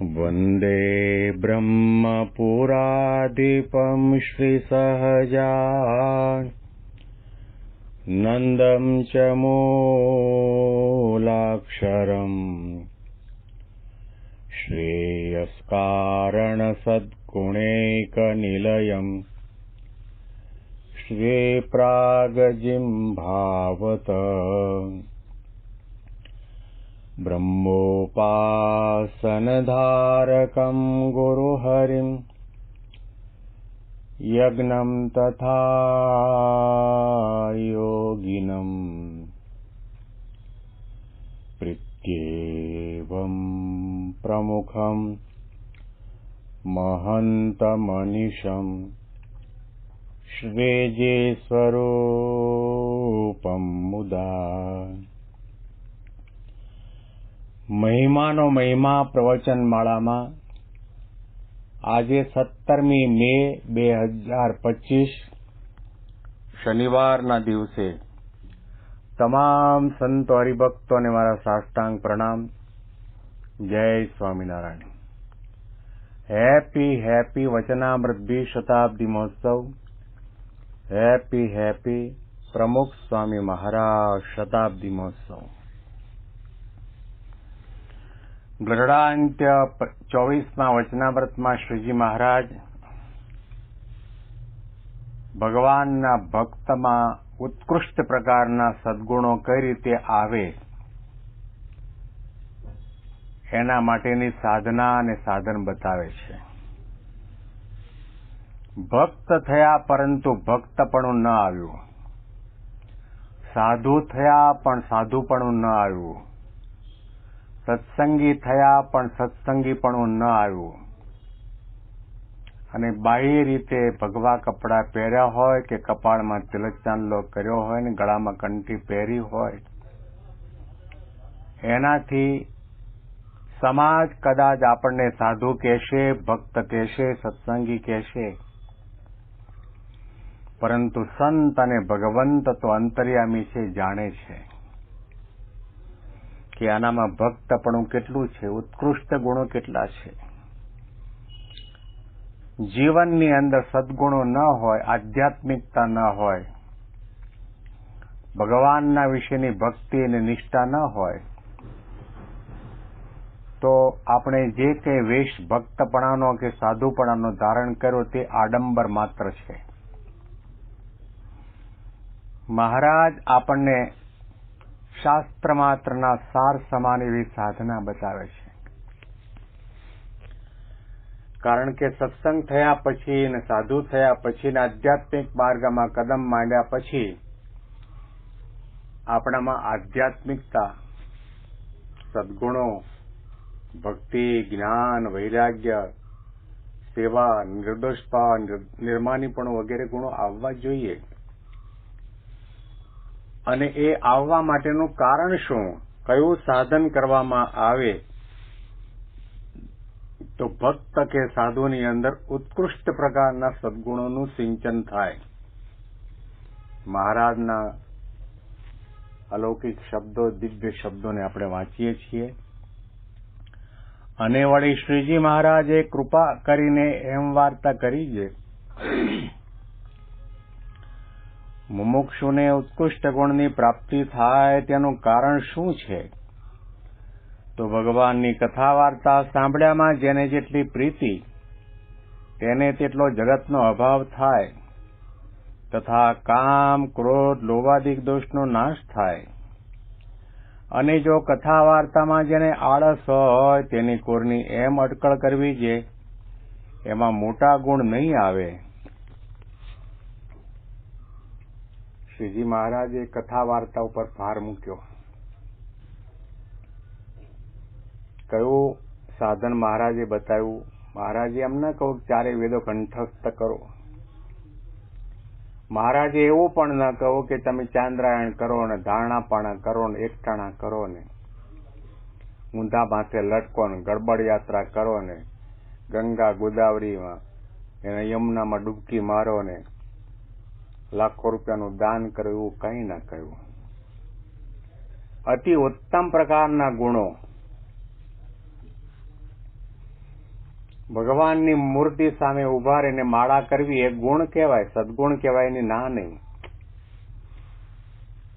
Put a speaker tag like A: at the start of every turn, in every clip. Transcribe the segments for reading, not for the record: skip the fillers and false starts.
A: वन्दे ब्रह्मपुराधिपं श्रीसहजानन्दं च मूलाक्षरम् श्रेयस्कारणसद्गुणैकनिलयम् श्रीप्रागजिह्वावत ब्रह्मोपासनधारकं गुरुहरिं यज्ञं तथा योगिनं प्रत्येवं प्रमुखं महन्तमनिशं श्वेजेस्वरूपं मुदा। મહિમાનો મહિમા પ્રવચન માળામાં આજે 17મી મે 2025 શનિવારના દિવસે તમામ સંતો હરિભક્તોને મારા સાષ્ટાંગ પ્રણામ. જય સ્વામિનારાયણ. હેપી વચનામૃત શતાબ્દી મહોત્સવ. હેપી પ્રમુખ સ્વામી મહારાજ શતાબ્દી મહોત્સવ. ગઢડાંત્ય 24માં વચનામૃતમાં શ્રીજી મહારાજ ભગવાનના ભક્તમાં ઉત્કૃષ્ટ પ્રકારના સદગુણો કઈ રીતે આવે એના માટેની સાધના અને સાધન બતાવે છે. ભક્ત થયા પરંતુ ભક્તપણું ન આવ્યું, સાધુ થયા પણ સાધુપણું ન આવ્યું, સત્સંગી થયા પણ સત્સંગીપણું ન આવ્યું, અને બાહ્ય રીતે ભગવા કપડાં પહેર્યા હોય કે કપાળમાં તિલક-ચાંદલો કર્યો હોય ને ગળામાં કંઠી પહેરી હોય, એનાથી સમાજ કદાચ આપણને સાધુ કહેશે, ભક્ત કહેશે, સત્સંગી કહેશે, પરંતુ સંત અને ભગવંત તો અંતર્યામી છે, જાણે છે કે આનામાં ભક્તપણું કેટલું છે, ઉત્કૃષ્ટ ગુણો કેટલા છે. જીવનની અંદર સદગુણો ન હોય, આધ્યાત્મિકતા ન હોય, ભગવાનના વિશેની ભક્તિ અને નિષ્ઠા ન હોય, તો આપણે જે કંઈ વેશ ભક્તપણાનો કે સાધુપણાનો ધારણ કર્યો તે આડંબર માત્ર છે. મહારાજ આપણને શાસ્ત્ર માત્રના સાર સમાન એવી સાધના બતાવે છે. કારણ કે સત્સંગ થયા પછી અને સાધુ થયા પછી ને આધ્યાત્મિક માર્ગમાં કદમ માંડ્યા પછી આપણામાં આધ્યાત્મિકતા, સદગુણો, ભક્તિ, જ્ઞાન, વૈરાગ્ય, સેવા, નિર્દોષભાવ, નિર્માનીપણું વગેરે ગુણો આવવા જોઈએ. અને એ આવવા માટેનું કારણ શું, કયું સાધન કરવામાં આવે તો ભક્ત કે સાધુની અંદર ઉત્કૃષ્ટ પ્રકારના સદગુણોનું સિંચન થાય. મહારાજના અલૌકિક શબ્દો, દિવ્ય શબ્દોને આપણે વાંચીએ છીએ અને વળી શ્રીજી મહારાજે કૃપા કરીને એમ વાર્તા કરી છે, મુમુક્ષુને ઉત્કૃષ્ટ ગુણની પ્રાપ્તિ થાય તેનું કારણ શું છે? તો ભગવાનની કથા વાર્તા સાંભળ્યામાં જેને જેટલી પ્રીતિ તેને તેટલો જગતનો અભાવ થાય તથા કામ, ક્રોધ, લોભાદિક દોષનો નાશ થાય. અને જો કથા વાર્તામાં જેને આળસ હોય તેની કોરની એમ અટકળ કરવી છે, એમાં મોટા ગુણ નહીં આવે. શ્રીજી મહારાજે કથા વાર્તા ઉપર ભાર મૂક્યો. કયું સાધન મહારાજે બતાવ્યું? મહારાજે એમ ન કહ્યું ચારે વેદો કંઠસ્થ કરો. મહારાજે એવું પણ ન કહ્યું કે તમે ચાંદ્રાયણ કરો ને ધારણાપાણા કરો ને એકટાણા કરો ને ઊંધા માથે લટકો ને ગડબડ યાત્રા કરો ને ગંગા ગોદાવરીમાં એને યમુનામાં ડૂબકી મારો ને લાખો રૂપિયાનું દાન કર્યું, એવું કંઈ ના કહ્યું. અતિ ઉત્તમ પ્રકારના ગુણો ભગવાનની મૂર્તિ સામે ઉભા રહીને માળા કરવી એ ગુણ કહેવાય, સદગુણ કહેવાય, એની ના નહીં.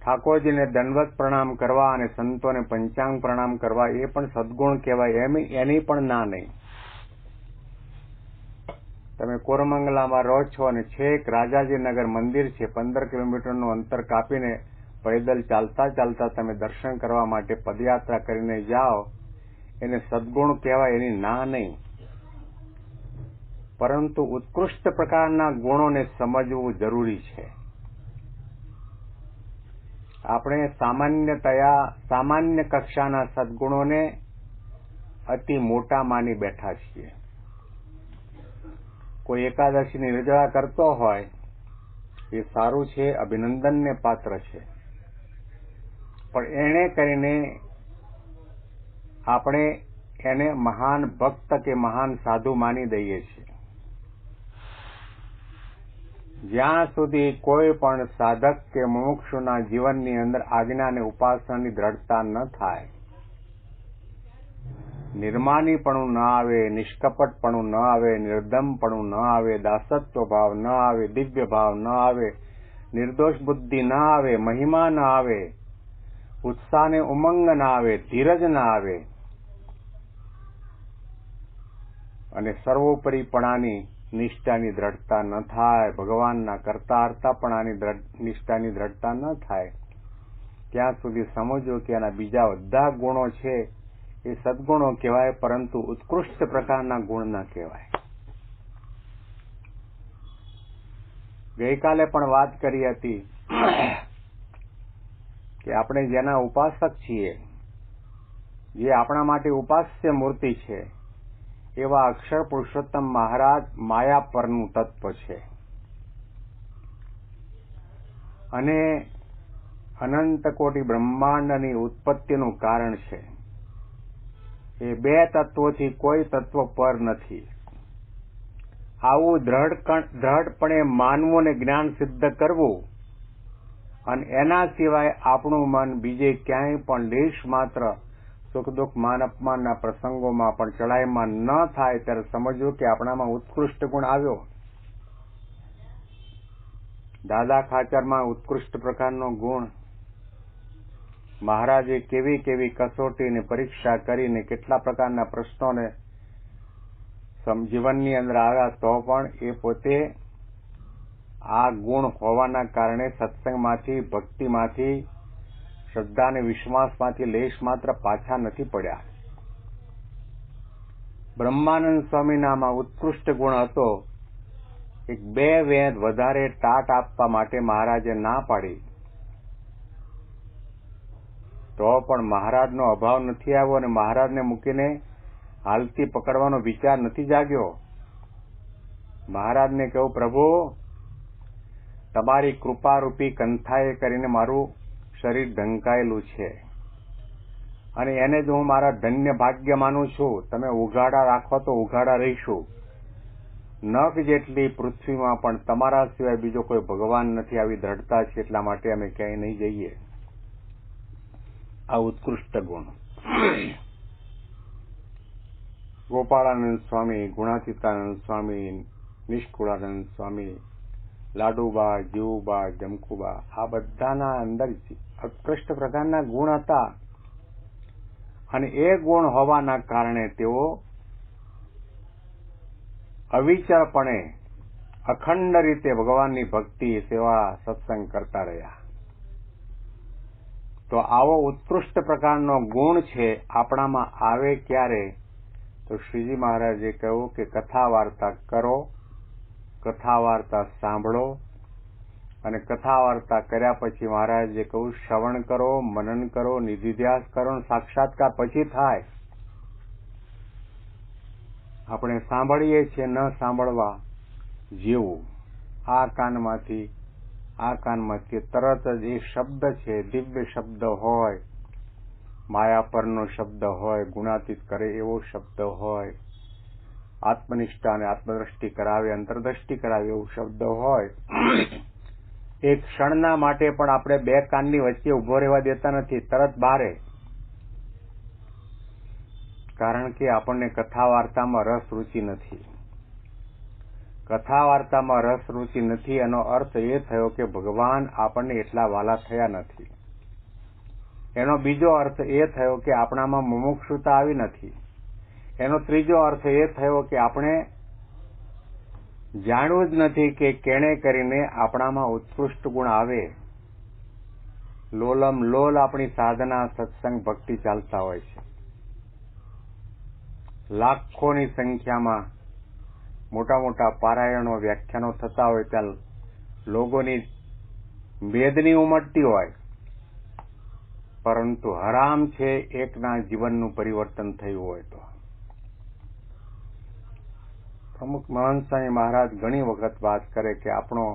A: ઠાકોરજીને દંડવત પ્રણામ કરવા અને સંતોને પંચાંગ પ્રણામ કરવા એ પણ સદગુણ કહેવાય, એની પણ ના નહીં. તમે કોરમંગલામાં રહો છો અને છેક રાજાજીનગર મંદિર છે, 15 કિલોમીટરનું અંતર કાપીને પૈદલ ચાલતા ચાલતા તમે દર્શન કરવા માટે પદયાત્રા કરીને જાઓ, એને સદગુણ કહેવાય, એની ના નહીં. પરંતુ ઉત્કૃષ્ટ પ્રકારના ગુણોને સમજવું જરૂરી છે. આપણે સામાન્ય કક્ષાના સદગુણોને અતિ મોટા માની બેઠા છીએ. કોઈ એકાદશીની નિર્જળા કરતો હોય એ સારું છે, અભિનંદનને પાત્ર છે, પણ એને કરીને આપણે એને મહાન ભક્ત કે મહાન સાધુ માની દઈએ છીએ. જ્યાં સુધી કોઈ પણ સાધક કે મુમુક્ષુના જીવનની અંદર આજ્ઞા અને ઉપાસનાની દ્રઢતા ન થાય, નિર્માનીપણું ન આવે, નિષ્કપટપણું ન આવે, નિર્દમપણું ન આવે, દાસત્વ ભાવ ન આવે, દિવ્ય ભાવ ન આવે, નિર્દોષ બુદ્ધિ ન આવે, મહિમા ન આવે, ઉત્સાહ ને ઉમંગ ન આવે, ધીરજ ન આવે અને સર્વોપરીપણાની નિષ્ઠાની દ્રઢતા ન થાય, ભગવાનના કર્તાહર્તાપણાની નિષ્ઠાની દ્રઢતા ન થાય, ત્યાં સુધી સમજો કે આના બીજા બધા ગુણો છે એ સદગુણો કહેવાય, પરંતુ ઉત્કૃષ્ટ પ્રકારના ગુણ ન કહેવાય. ગઈકાલે પણ વાત કરી હતી કે આપણે જેના ઉપાસક છીએ, જે આપણા માટે ઉપાસ્ય મૂર્તિ છે, એવા અક્ષર પુરુષોત્તમ મહારાજ માયા પરનું તત્વ છે અને અનંત કોટી બ્રહ્માંડની ઉત્પત્તિનું કારણ છે. એ બે તત્વોથી કોઈ તત્વ પર નથી. આવું દ્રઢપણે માનવું અને જ્ઞાન સિદ્ધ કરવું અને એના સિવાય આપણું મન બીજે ક્યાંય પણ લેશ માત્ર સુખ દુઃખ માન અપમાનના પ્રસંગોમાં પણ ચડાયમાન ન થાય, ત્યારે સમજવું કે આપણામાં ઉત્કૃષ્ટ ગુણ આવ્યો. દાદા ખાચરમાં ઉત્કૃષ્ટ પ્રકારનો ગુણ, મહારાજે કેવી કેવી કસોટીની પરીક્ષા કરીને કેટલા પ્રકારના પ્રશ્નોને જીવનની અંદર આવ્યા, તો પણ એ પોતે આ ગુણ હોવાના કારણે સત્સંગમાંથી, ભક્તિમાંથી, શ્રદ્ધા અને વિશ્વાસમાંથી લેશ માત્ર પાછા નથી પડ્યા. બ્રહ્માનંદ સ્વામીનામાં ઉત્કૃષ્ટ ગુણ હતો, એક 2 વેદ વધારે ટાટ આપવા માટે મહારાજે ના પાડી, તો પણ મહારાજનો અભાવ નથી આવ્યો અને મહારાજને મૂકીને હાલતી પકડવાનો વિચાર નથી જાગ્યો. મહારાજને કહ્યું, પ્રભુ તમારી કૃપારૂપી કંથાએ કરીને મારું શરીર ઢંકાયેલું છે અને એને જ હું મારા ધન્ય ભાગ્ય માનું છું. તમે ઉઘાડા રાખો તો ઉઘાડા રહીશું. નખ જેટલી પૃથ્વીમાં પણ તમારા સિવાય બીજો કોઈ ભગવાન નથી, આવી દ્રઢતા છે, એટલા માટે અમે ક્યાંય નહીં જઈએ. આ ઉત્કૃષ્ટ ગુણ. ગોપાળાનંદ સ્વામી, ગુણાતીતાનંદ સ્વામી, નિષ્કુળાનંદ સ્વામી, લાડુબા, જીવુબા, જમકુબા, આ બધાના અંદર ઉત્કૃષ્ટ પ્રકારના ગુણ હતા અને એ ગુણ હોવાના કારણે તેઓ અવિચળપણે અખંડ રીતે ભગવાનની ભક્તિ, સેવા, સત્સંગ કરતા રહ્યા. તો આવો ઉત્કૃષ્ટ પ્રકારનો ગુણ છે આપણામાં આવે ક્યારે? તો શ્રીજી મહારાજે કહ્યું કે કથા વાર્તા કરો, કથા વાર્તા સાંભળો અને કથા વાર્તા કર્યા પછી મહારાજે કહ્યું શ્રવણ કરો, મનન કરો, નિધિધ્યાસ કરો, સાક્ષાત્કાર પછી થાય. આપણે સાંભળીએ છીએ ન સાંભળવા જેવું. આ કાનમાંથી તરત જ એ શબ્દ છે, દિવ્ય શબ્દ હોય, માયા પરનો શબ્દ હોય, ગુણાતીત કરે એવો શબ્દ હોય, આત્મનિષ્ઠા અને આત્મદ્રષ્ટિ કરાવે, અંતરદ્રષ્ટિ કરાવે એવું શબ્દ હોય, એક ક્ષણના માટે પણ આપણે 2 કાનની વચ્ચે ઉભો રહેવા દેતા નથી, તરત બારે. કારણ કે આપણને કથા વાર્તામાં રસ રૂચિ નથી. કથા વાર્તામાં રસ રૂચિ નથી એનો અર્થ એ થયો કે ભગવાન આપણને એટલા વાલા થયા નથી. એનો બીજો અર્થ એ થયો કે આપણામાં મુમુક્ષુતા આવી નથી. એનો ત્રીજો અર્થ એ થયો કે આપણે જાણવું જ નથી કે કેણે કરીને આપણામાં ઉત્કૃષ્ટ ગુણ આવે. લોલમ લોલ આપણી સાધના, સત્સંગ, ભક્તિ ચાલતા હોય છે. લાખોની સંખ્યામાં મોટા મોટા પારાયણો, વ્યાખ્યાનો થતા હોય ત્યાં લોકોની વેદની ઉમટતી હોય, પરંતુ હરામ છે એકના જીવનનું પરિવર્તન થયું હોય તો. પ્રમુખ મહંત સ્વામી મહારાજ ઘણી વખત વાત કરે કે આપણો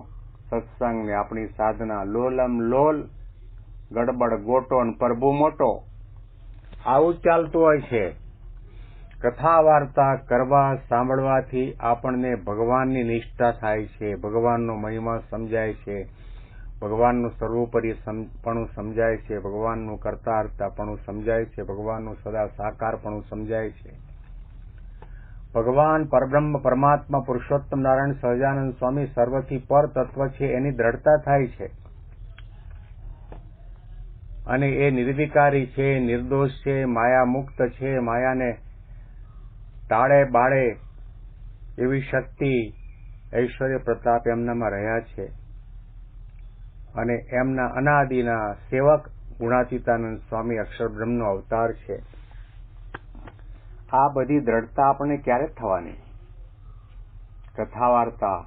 A: સત્સંગ ને આપણી સાધના લોલમ લોલ, ગડબડ ગોટો અને પ્રભુ મોટો, આવું ચાલતું હોય છે. કથા વાર્તા કરવા, સાંભળવાથી આપણને ભગવાનની નિષ્ઠા થાય છે, ભગવાનનો મહિમા સમજાય છે, ભગવાનનું સર્વોપરીપણું સમજાય છે, ભગવાનનું કર્તાહર્તાપણું સમજાય છે, ભગવાનનું સદા સાકારપણું સમજાય છે. ભગવાન પરબ્રહ્મ પરમાત્મા પુરુષોત્તમ નારાયણ સહજાનંદ સ્વામી સર્વથી પર તત્વ છે એની દ્રઢતા થાય છે. અને એ નિર્વિકારી છે, નિર્દોષ છે, માયા મુક્ત છે, માયાને તાળે બાળે એવી શક્તિ, ઐશ્વર્ય પ્રતાપ એમનામાં રહ્યા છે. અને એમના અનાદિના સેવક ગુણાતીતાનંદ સ્વામી અક્ષરબ્રહ્મનો અવતાર છે. આ બધી દ્રઢતા આપણને ક્યારે થવાની? કથા વાર્તા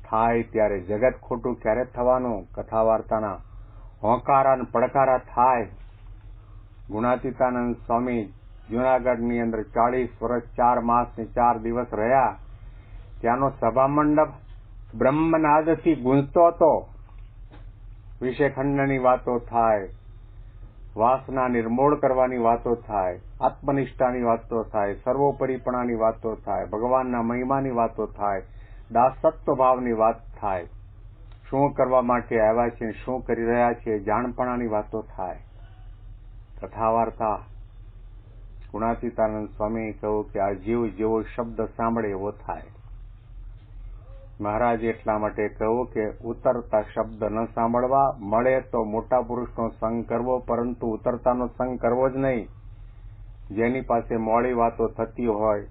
A: થાય ત્યારે. જગત ખોટું ક્યારે થવાનું? કથા વાર્તાના હોંકારા અને પડકારા થાય. ગુણાતીતાનંદ સ્વામી જૂનાગઢની અંદર 40 વર્ષ 4 માસ ને 4 દિવસ રહ્યા. ત્યાંનો સભા મંડપ બ્રહ્મનાદથી ગુંજતો હતો. વિષયખંડની વાતો થાય, વાસના નિર્મૂળ કરવાની વાતો થાય, આત્મનિષ્ઠાની વાતો થાય, સર્વોપરીપણાની વાતો થાય, ભગવાનના મહિમાની વાતો થાય, દાસત્વ ભાવની વાત થાય, શું કરવા માટે આવ્યા છે, શું કરી રહ્યા છે, જાણપણાની વાતો થાય. કથા વાર્તા ગુણાતીતાનંદ સ્વામીએ કહ્યું કે આ જીવ જેવો શબ્દ સાંભળે એવો થાય. મહારાજે એટલા માટે કહ્યું કે ઉતરતા શબ્દ ન સાંભળવા, મળે તો મોટા પુરુષનો સંગ કરવો, પરંતુ ઉતરતાનો સંગ કરવો જ નહીં. જેની પાસે મોડી વાતો થતી હોય,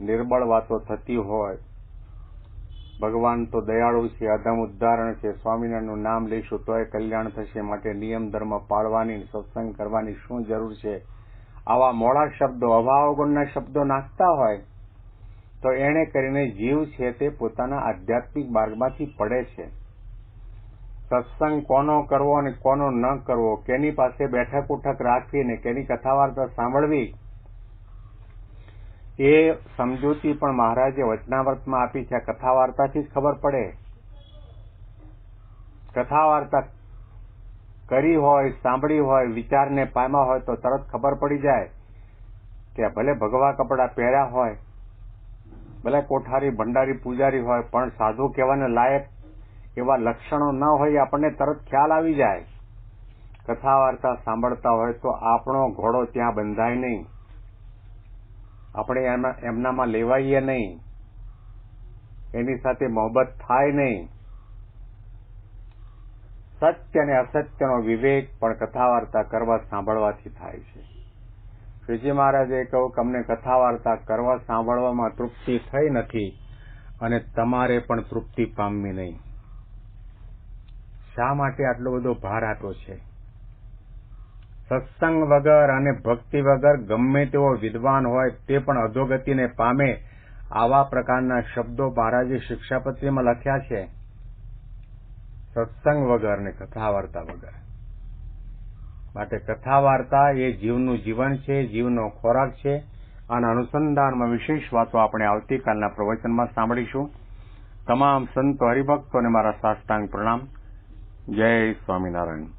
A: નિર્બળ વાતો થતી હોય. ભગવાન તો દયાળુ છે, અધમ ઉદ્ધારણ છે. સ્વામિનારાયણનું નામ લઈશું તોય કલ્યાણ થશે, માટે નિયમ ધર્મ પાળવાની, સત્સંગ કરવાની શું જરૂર છે? આવા મોડા શબ્દો, અભાવ ગુણના શબ્દો નાખતા હોય તો એને કરીને જીવ છે તે પોતાના આધ્યાત્મિક માર્ગમાંથી પડે છે. સત્સંગ કોનો કરવો અને કોનો ન કરવો, કેની પાસે બેઠક ઉઠક રાખવી ને કેની કથા વાર્તા સાંભળવી, એ સમજૂતી પણ મહારાજે વચનામૃતમાં આપી છે. કથા વાર્તાથી જ ખબર પડે. કથા વાર્તા કરી હોય, સાંભળી હોય, વિચારને પામ્યા હોય તો તરત ખબર પડી જાય કે ભલે ભગવા કપડા પહેર્યા હોય, ભલે કોઠારી ભંડારી પૂજારી હોય, પણ સાધુ કહેવાને લાયક એવા લક્ષણો ન હોય, આપણને તરત ખ્યાલ આવી જાય. કથા વાર્તા સાંભળતા હોય તો આપણો ઘોડો ત્યાં બંધાય નહીં, આપણે એમનામાં લેવાઈએ નહીં, એની સાથે મોહબ્બત થાય નહીં. સત્ય અને અસત્યનો વિવેક પણ કથા વાર્તા કરવા સાંભળવાથી થાય છે. શ્રીજી મહારાજે કહ્યું કે અમને કથા વાર્તા કરવા સાંભળવામાં તૃપ્તિ થઈ નથી અને તમારે પણ તૃપ્તિ પામવી નહીં. શા માટે આટલો બધો ભાર આપ્યો છે? સત્સંગ વગર અને ભક્તિ વગર ગમે તેવો વિદ્વાન હોય તે પણ અધોગતિને પામે, આવા પ્રકારના શબ્દો મહારાજે શિક્ષાપત્રીમાં લખ્યા છે. સત્સંગ વગર ને કથા વાર્તા વગર. માટે કથા વાર્તા એ જીવનું જીવન છે, જીવનો ખોરાક છે. આના અનુસંધાનમાં વિશેષ વાતો આપણે આવતીકાલના પ્રવચનમાં સાંભળીશું. તમામ સંતો હરિભક્તોને મારા સાષ્ટાંગ પ્રણામ. જય સ્વામિનારાયણ.